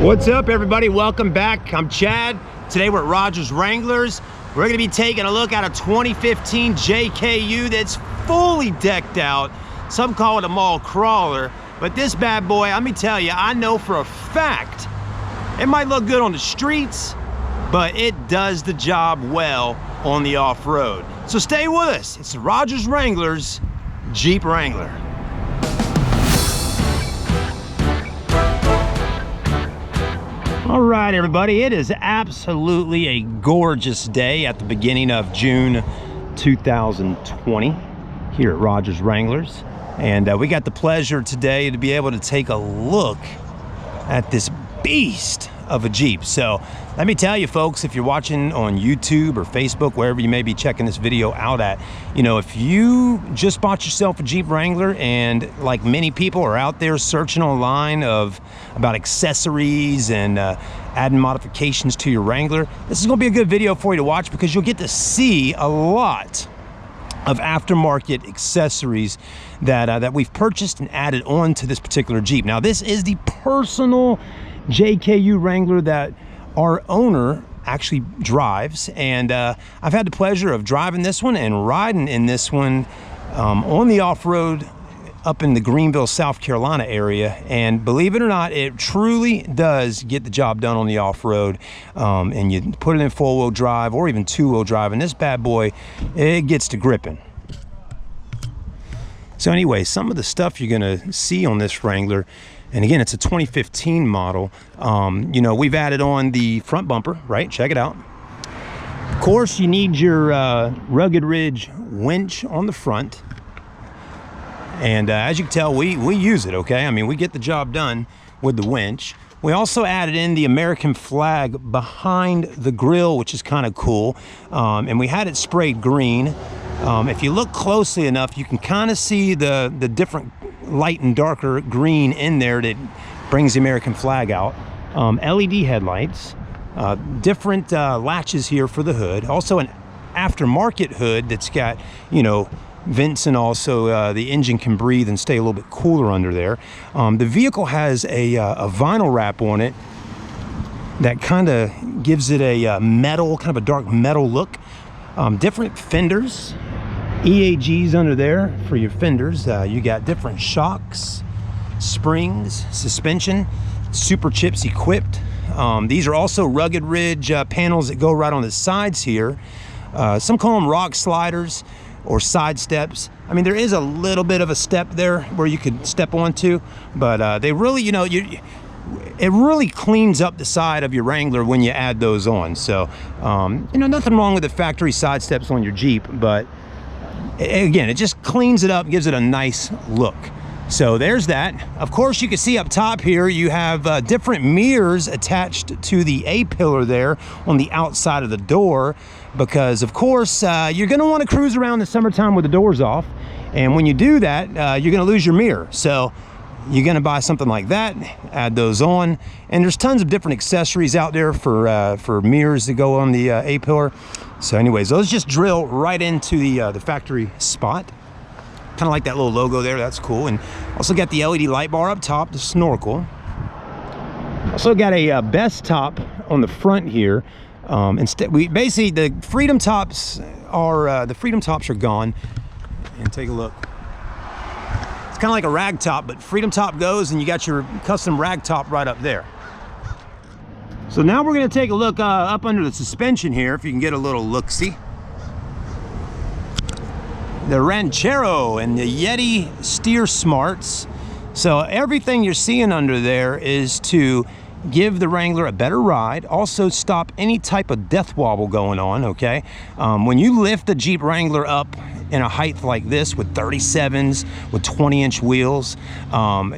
What's up, everybody? Welcome back. I'm Chad. Today we're at Rodgers Wranglers. We're going to be taking a look at a 2015 JKU that's fully decked out. Some call it a mall crawler, but this bad boy, let me tell you, I know for a fact it might look good on the streets, but it does the job well on the off-road. So stay with us. It's the Rodgers Wranglers Jeep Wrangler. All right, everybody, it is absolutely a gorgeous day at the beginning of June 2020 here at Rodgers Wranglers. And we got the pleasure today to be able to take a look at this beast of a Jeep. So let me tell you, folks, if you're watching on YouTube or Facebook, wherever you may be checking this video out at, you know, if you just bought yourself a Jeep Wrangler and like many people are out there searching online about accessories and adding modifications to your Wrangler, this is going to be a good video for you to watch because you'll get to see a lot of aftermarket accessories that we've purchased and added on to this particular Jeep. Now, this is the personal JKU Wrangler that our owner actually drives, and I've had the pleasure of driving this one and riding in this one on the off-road up in the Greenville, South Carolina area, and believe it or not, it truly does get the job done on the off-road. And you put it in four-wheel drive or even two-wheel drive, and this bad boy, it gets to gripping. So anyway, some of the stuff you're gonna see on this Wrangler, and again, it's a 2015 model. You know, we've added on the front bumper, right? Check it out. Of course, you need your rugged ridge winch on the front. And as you can tell, we use it, okay? I mean, we get the job done with the winch. We also added in the American flag behind the grill, which is kind of cool. And we had it sprayed green. If you look closely enough, you can kind of see the different light and darker green in there that brings the American flag out. LED headlights, different latches here for the hood. Also an aftermarket hood that's got, you know, vents, and also the engine can breathe and stay a little bit cooler under there. The vehicle has a vinyl wrap on it that kind of gives it a metal, kind of a dark metal look. Different fenders, EAGs under there for your fenders. You got different shocks, springs, suspension, super chips equipped. These are also rugged ridge panels that go right on the sides here. Some call them rock sliders or side steps. I mean, there is a little bit of a step there where you could step onto, but they really, you know, it really cleans up the side of your Wrangler when you add those on. So, you know, nothing wrong with the factory side steps on your Jeep, but again, it just cleans it up, gives it a nice look. So there's that. Of course, you can see up top here, you have different mirrors attached to the A-pillar there on the outside of the door, because of course, you're gonna wanna cruise around in the summertime with the doors off. And when you do that, you're gonna lose your mirror. So you're gonna buy something like that, add those on. And there's tons of different accessories out there for mirrors that go on the A-pillar. So anyways, those just drill right into the factory spot. Kind of like that little logo there, that's cool. And also got the LED light bar up top, the snorkel. Also got a best top on the front here. Instead, basically the Freedom Tops are gone. And take a look. It's kind of like a rag top, but Freedom Top goes, and you got your custom rag top right up there. So now we're going to take a look up under the suspension here, if you can get a little look-see. The Ranchero and the Yeti Steer Smarts. So everything you're seeing under there is to give the Wrangler a better ride, also stop any type of death wobble going on, okay? When you lift the Jeep Wrangler up in a height like this with 37s, with 20-inch wheels,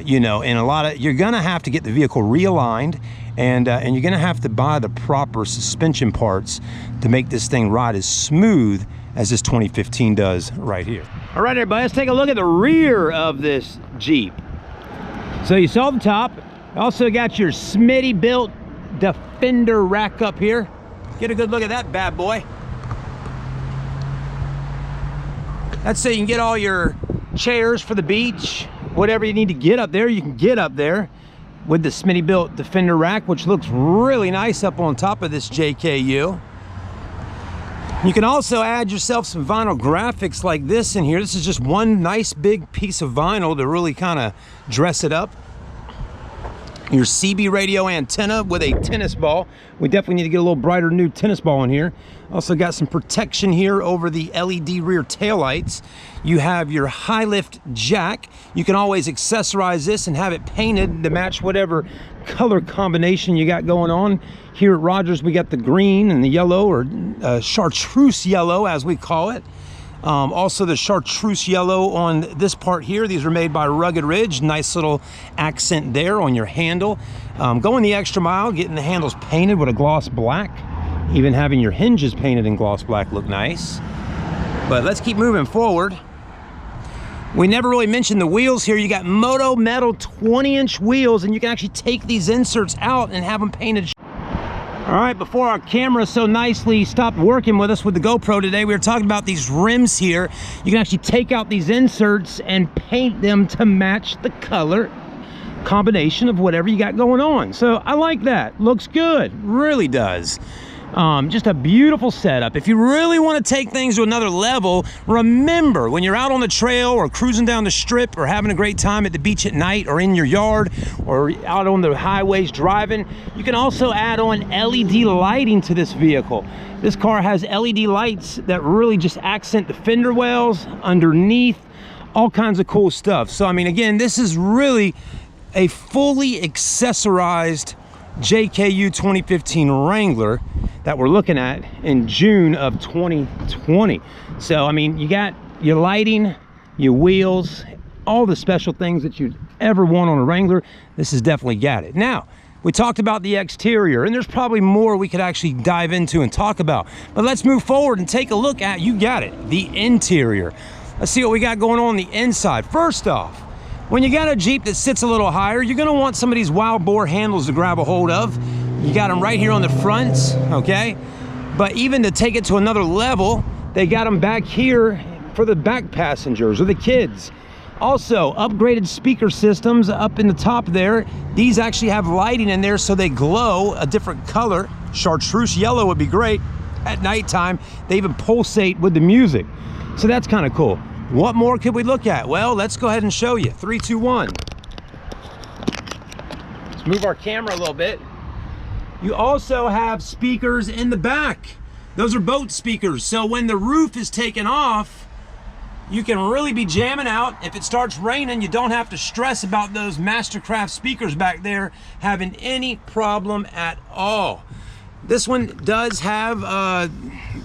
you know, and you're gonna have to get the vehicle realigned, and you're gonna have to buy the proper suspension parts to make this thing ride as smooth as this 2015 does right here. All right, everybody, let's take a look at the rear of this Jeep. So you saw the top. Also got your Smitty built Defender rack up here. Get a good look at that bad boy. That's so you can get all your chairs for the beach, whatever you need to get up there, you can get up there. with the Smitty-built Defender rack, which looks really nice up on top of this JKU. You can also add yourself some vinyl graphics like this in here. This is just one nice big piece of vinyl to really kind of dress it up. Your CB radio antenna with a tennis ball. We definitely need to get a little brighter new tennis ball in here. Also got some protection here over the LED rear taillights. You have your high lift jack. You can always accessorize this and have it painted to match whatever color combination you got going on. Here at Rodgers, we got the green and the yellow, or chartreuse yellow as we call it. Also the chartreuse yellow on this part here. These are made by Rugged Ridge. Nice little accent there on your handle. Going the extra mile, getting the handles painted with a gloss black. Even having your hinges painted in gloss black look nice. But let's keep moving forward. We never really mentioned the wheels here. You got Moto Metal 20-inch wheels, and you can actually take these inserts out and have them painted. All right, before our camera so nicely stopped working with us with the GoPro today, we were talking about these rims here. You can actually take out these inserts and paint them to match the color combination of whatever you got going on. So I like that. Looks good, really does. Just a beautiful setup. If you really want to take things to another level, remember, when you're out on the trail or cruising down the strip or having a great time at the beach at night or in your yard or out on the highways driving, you can also add on LED lighting to this vehicle. This car has LED lights that really just accent the fender wells underneath, all kinds of cool stuff. So, I mean, again, this is really a fully accessorized JKU 2015 Wrangler that we're looking at in June of 2020. So, I mean, you got your lighting, your wheels, all the special things that you'd ever want on a Wrangler. This has definitely got it. Now, we talked about the exterior, and there's probably more we could actually dive into and talk about. But let's move forward and take a look at, you got it, the interior. Let's see what we got going on the inside. First off, when you got a Jeep that sits a little higher, you're gonna want some of these wild boar handles to grab a hold of. You got them right here on the front, okay? But even to take it to another level, they got them back here for the back passengers or the kids. Also, upgraded speaker systems up in the top there. These actually have lighting in there so they glow a different color. Chartreuse yellow would be great at nighttime. They even pulsate with the music. So that's kind of cool. What more could we look at? Well, let's go ahead and show you. 3, 2, 1. Let's move our camera a little bit. You also have speakers in the back. Those are boat speakers. So when the roof is taken off, you can really be jamming out. If it starts raining, you don't have to stress about those Mastercraft speakers back there having any problem at all. This one does have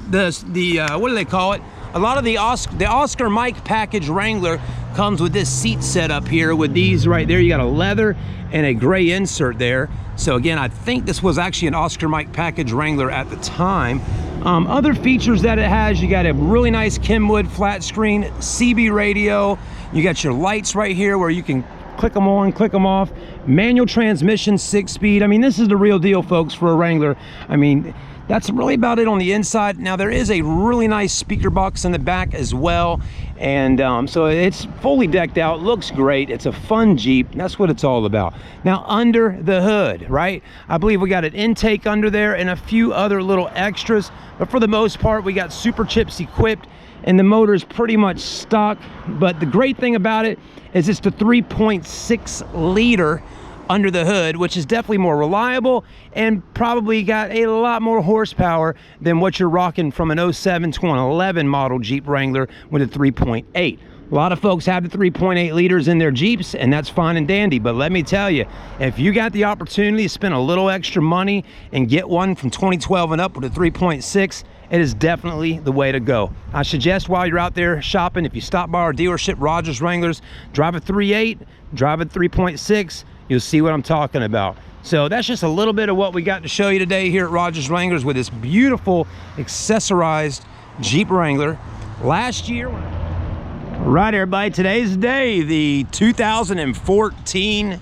what do they call it? A lot of the Oscar mic package Wrangler comes with this seat setup here with these right there. You got a leather and a gray insert there. So again, I think this was actually an Oscar mic package Wrangler at the time. Other features that it has, you got a really nice Kenwood flat screen CB radio. You got your lights right here where you can click them on, click them off. Manual transmission, 6-speed. I mean, this is the real deal, folks, for a Wrangler. I mean, that's really about it on the inside. Now, there is a really nice speaker box in the back as well. And so it's fully decked out, looks great. It's a fun Jeep. That's what it's all about. Now, under the hood, right? I believe we got an intake under there and a few other little extras. But for the most part, we got super chips equipped and the motor is pretty much stock. But the great thing about it is it's the 3.6 liter under the hood, which is definitely more reliable and probably got a lot more horsepower than what you're rocking from an 07 to an 11 model Jeep Wrangler with a 3.8. A lot of folks have the 3.8 liters in their Jeeps, and that's fine and dandy, but let me tell you, if you got the opportunity to spend a little extra money and get one from 2012 and up with a 3.6, it is definitely the way to go. I suggest while you're out there shopping, if you stop by our dealership, Rodgers Wranglers, drive a 3.8, drive a 3.6, you'll see what I'm talking about. So that's just a little bit of what we got to show you today here at Rodgers Wranglers with this beautiful accessorized Jeep Wrangler. Last year, right, everybody, today's the day. The 2014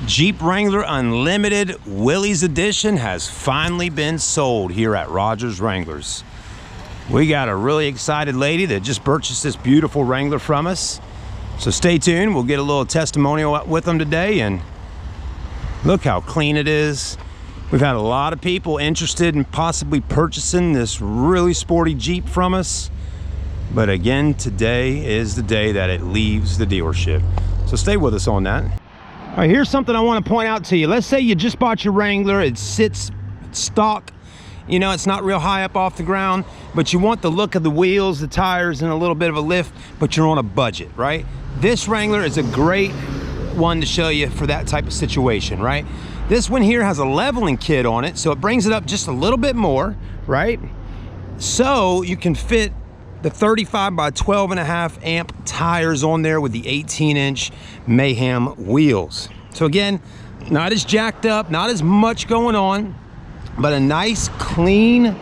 Jeep Wrangler Unlimited Willys Edition has finally been sold here at Rodgers Wranglers. We got a really excited lady that just purchased this beautiful Wrangler from us. So stay tuned. We'll get a little testimonial with them today and Look how clean it is. We've had a lot of people interested in possibly purchasing this really sporty Jeep from us. But again, today is the day that it leaves the dealership. So stay with us on that. All right, here's something I want to point out to you. Let's say you just bought your Wrangler. It sits stock. You know, it's not real high up off the ground, but you want the look of the wheels, the tires, and a little bit of a lift, but you're on a budget, right? This Wrangler is a great one to show you for that type of situation, right? This one here has a leveling kit on it, so it brings it up just a little bit more, right? So you can fit the 35 by 12.5 amp tires on there with the 18-inch Mayhem wheels. So again, not as jacked up, not as much going on, but a nice clean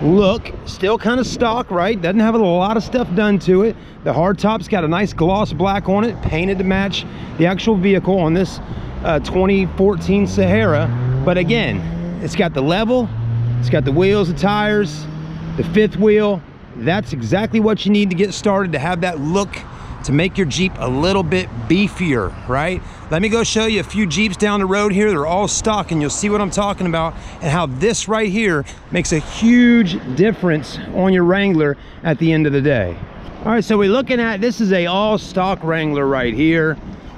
look. Still kind of stock, right? Doesn't have a lot of stuff done to it. The hardtop's got a nice gloss black on it, painted to match the actual vehicle on this 2014 Sahara. But again, it's got the level, it's got the wheels, the tires, the fifth wheel. That's exactly what you need to get started, to have that look, to make your Jeep a little bit beefier, right? Let me go show you a few Jeeps down the road here. They're all stock, and you'll see what I'm talking about, and how this right here makes a huge difference on your Wrangler at the end of the day. All right, so we're looking at, this is a all stock Wrangler right here.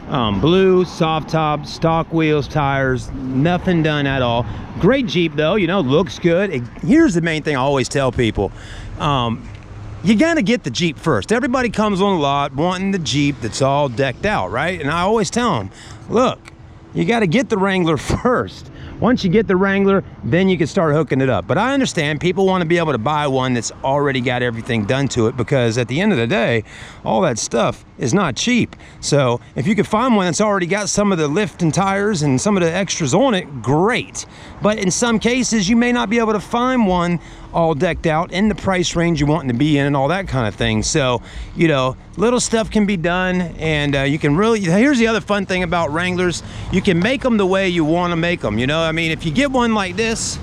Blue, soft top, stock wheels, tires, nothing done at all. Great Jeep though, you know, looks good. Here's the main thing I always tell people. You gotta get the Jeep first. Everybody comes on the lot wanting the Jeep that's all decked out, right? And I always tell them, look, you gotta get the Wrangler first. Once you get the Wrangler, then you can start hooking it up. But I understand people want to be able to buy one that's already got everything done to it, because at the end of the day, all that stuff is not cheap. So if you can find one that's already got some of the lift and tires and some of the extras on it, great. But in some cases, you may not be able to find one all decked out in the price range you want to be in and all that kind of thing. So, you know, little stuff can be done, and you can really, here's the other fun thing about Wranglers, you can make them the way you want to make them. You know, I mean, if you get one like this,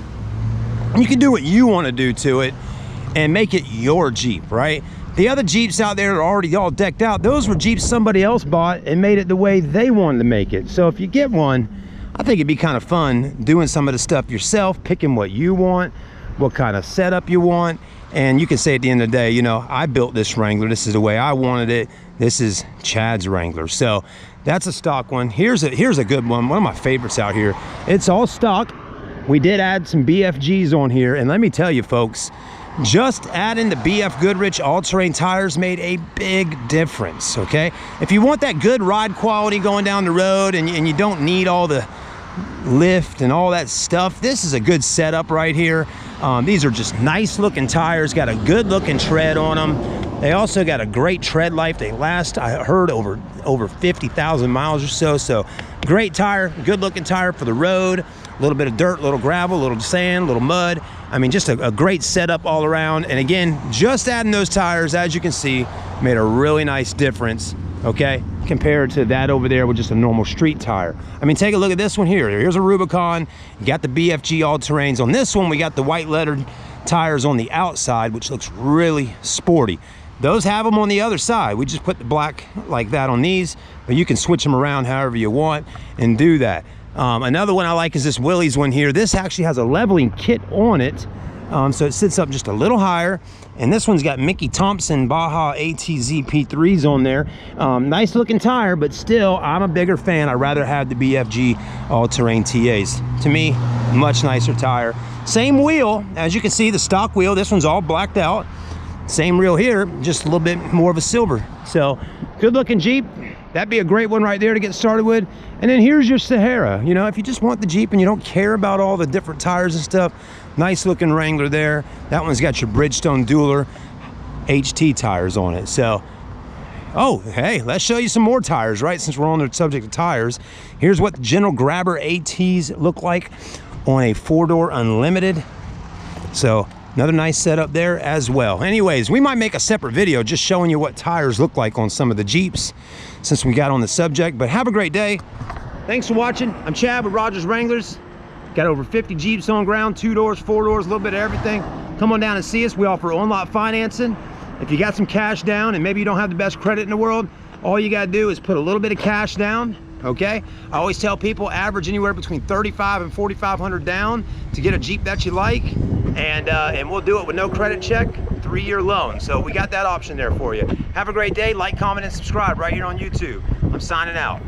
you can do what you want to do to it and make it your Jeep, right? The other Jeeps out there are already all decked out. Those were Jeeps somebody else bought and made it the way they wanted to make it. So if you get one, I think it'd be kind of fun doing some of the stuff yourself, picking what you want, what kind of setup you want. And you can say at the end of the day, you know, I built this Wrangler, this is the way I wanted it, this is Chad's Wrangler. So that's a stock one. Here's a good one of my favorites out here. It's all stock. We did add some BFGs on here, and let me tell you folks, just adding the BF Goodrich all-terrain tires made a big difference. Okay, if you want that good ride quality going down the road, and you don't need all the lift and all that stuff, this is a good setup right here. These are just nice looking tires, got a good looking tread on them. They also got a great tread life. They last, I heard, over 50,000 miles or so. So great tire, good looking tire for the road. A little bit of dirt, a little gravel, a little sand, a little mud. I mean, just a great setup all around. And again, just adding those tires, as you can see, made a really nice difference, okay, compared to that over there with just a normal street tire. I mean, take a look at this one here. Here's a Rubicon. You got the BFG all-terrains. On this one, we got the white lettered tires on the outside, which looks really sporty. Those have them on the other side. We just put the black like that on these, but you can switch them around however you want and do that. Another one I like is this Willys one here. This actually has a leveling kit on it, so it sits up just a little higher. And this one's got Mickey Thompson Baja ATZ P3s on there. Nice looking tire, but still, I'm a bigger fan. I'd rather have the BFG all-terrain TAs. To me, much nicer tire. Same wheel, as you can see, the stock wheel. This one's all blacked out. Same reel here, just a little bit more of a silver. So good looking Jeep. That'd be a great one right there to get started with. And then here's your Sahara. You know, if you just want the Jeep and you don't care about all the different tires and stuff, nice looking Wrangler there. That one's got your Bridgestone Dueler HT tires on it. So, oh, hey, let's show you some more tires, right? Since we're on the subject of tires. Here's what the General Grabber ATs look like on a 4-door Unlimited. So another nice setup there as well. Anyways, we might make a separate video just showing you what tires look like on some of the Jeeps since we got on the subject. But have a great day. Thanks for watching. I'm Chad with Rodgers Wranglers. Got over 50 Jeeps on ground, 2 doors, 4 doors, a little bit of everything. Come on down and see us. We offer on-lot financing. If you got some cash down and maybe you don't have the best credit in the world, all you got to do is put a little bit of cash down okay? I always tell people average anywhere between $3,500 and $4,500 down to get a Jeep that you like, and we'll do it with no credit check, 3-year loan. So we got that option there for you. Have a great day. Like, comment, and subscribe right here on YouTube. I'm signing out.